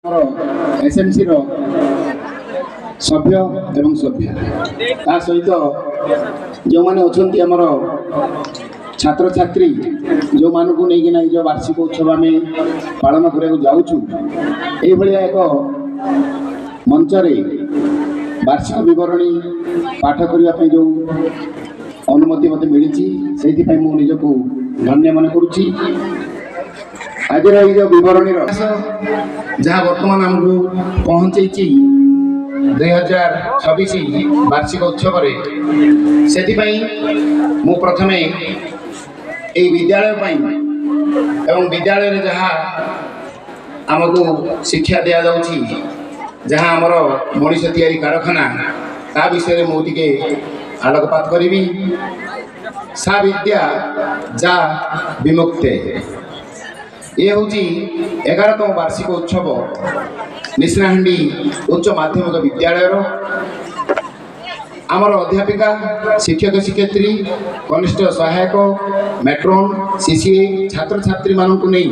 SMC रो सभ्य एवं सभ्या ता सहित जो मैंने अच्छा आमर छात्र छात्री जो मानक नहीं जो वार्षिक उत्सव आम पालन करने जाऊँ ये एक मंच वार्षिक विवरणी पाठ करने जो अनुमति मत मिली से मुझक धन्य मन करुच्ची आज जो विवरणी जहाँ बर्तमान आमको पहुँचे 2026 वार्षिक उत्सव से मु प्रथमे ये विद्यालय एवं विद्यालय जहाँ आमको शिक्षा दि जाऊँगी जहाँ आमर मनीष तैयारी कारखाना ता विषय मुझे आलोकपात करी सा विद्या जा विमुक्ते ये हूँ 11तम वार्षिक उत्सव निश्राहांडी उच्च माध्यमिक विद्यालय आमर अध्यापिका शिक्षक शिक्षयित्री कनिष्ठ सहायक मैट्रोन सीसीए छात्र छात्री मानू नहीं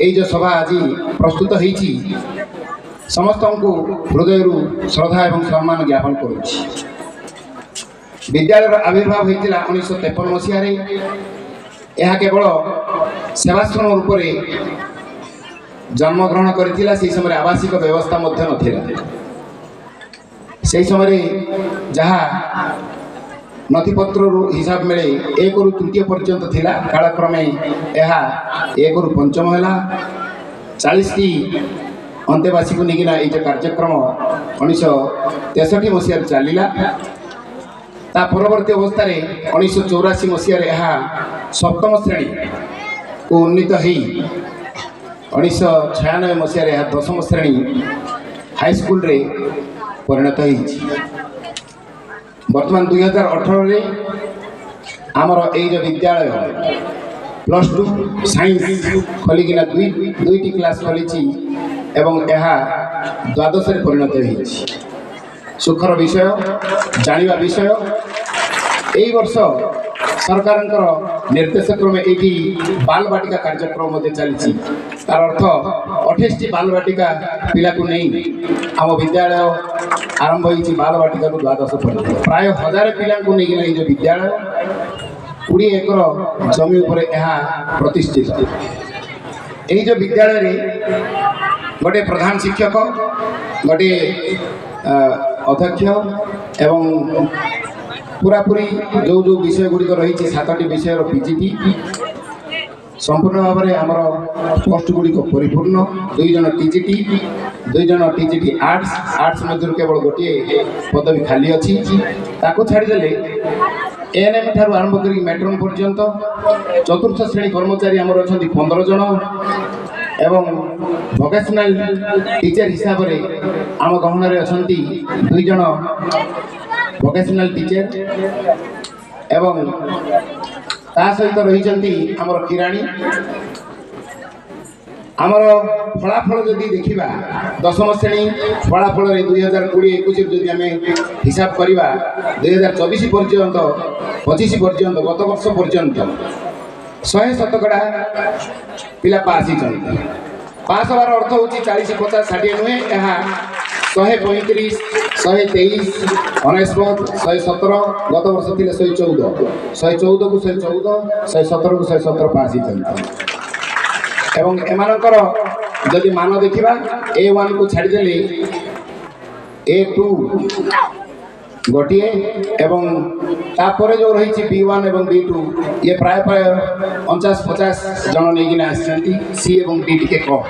ये जो सभा आज प्रस्तुत होती समस्त को हृदय श्रद्धा और सम्मान ज्ञापन करुच्ची विद्यालय आविर्भाव होता 1953 मसीह यह केवल सेवाश्रम रूप जन्मग्रहण करथिला से समय आवासिक व्यवस्था मध्य नथिला से समय जहाँ नथिपत्र हिसाब मिले 1 रु 3 पर्यंत थिला कालक्रमे यह 1 रु 5 है 40टी अंतेवासी को लेकिन ये कार्यक्रम 1963 मसीह चलला ता परवर्ती अवस्था 1984 मसीह यह 7म श्रेणी को उन्नीत हो 1996 मसीह यह 10म श्रेणी हाईस्कल रे परिणत हो बर्तमान 2018 आमर ये विद्यालय +2 साइंस खोलिकिना दुईटी क्लास खोली एवं यह 12 परिणत हो सुखर विषय जानिबा विषय यही वर्ष सरकार निर्देश क्रमे ये बाल बाटिका कार्यक्रम चली तार अर्थ 28टी बाल बाटिका पिला को नहीं आम विद्यालय आरंभ होती बाल बाटिका को 12 पर्यटन प्राय 1000 पिला को नहीं जो विद्यालय 20 एकर जमी उपर प्रतिष्ठित यही जो विद्यालय गोटे प्रधान शिक्षक गोटे अध्यक्ष एवं पूरापूरी जो जो विषय गुड़िक रही 7टी विषय पीजीटी संपूर्ण भाव में आमर पोस्ट गुड़िक परिपूर्ण 2 जन टीजीटी 2 जन टीजीटी आर्ट्स मध्य केवल गोटे पदवी खाली अच्छी ताको छाड़देले एएनएम ठार आरंभ कर मैट्रोन पर्यंत 4th श्रेणी कर्मचारी आमर अच्छा 15 जन एवं वोकेशनल टीचर हिसाब से आम गहन अच्छा 2 जन वोकेशनल टीचर एवं ता सहित रही आमर किराणी आमर फलाफल जदि देखा 10म श्रेणी फलाफल 2020-21 जदि आम हिसाब करवा 2024 पर्यंत 25 पर्यंत गत वर्ष पर्यंत 100 पिला पास पास हबार अर्थ हूँ 40 50 60 नुहे यह 135 123 199 117 गत वर्ष थे 114 114 को 114 117 को 117 पास एवं एमानकर जदि मान देखा A1 को छाड़देले A2 गोटे एवं तापर जो रही B1 एवं B2 ये प्राय 50-50 जन नहीं सी एवं D टी कम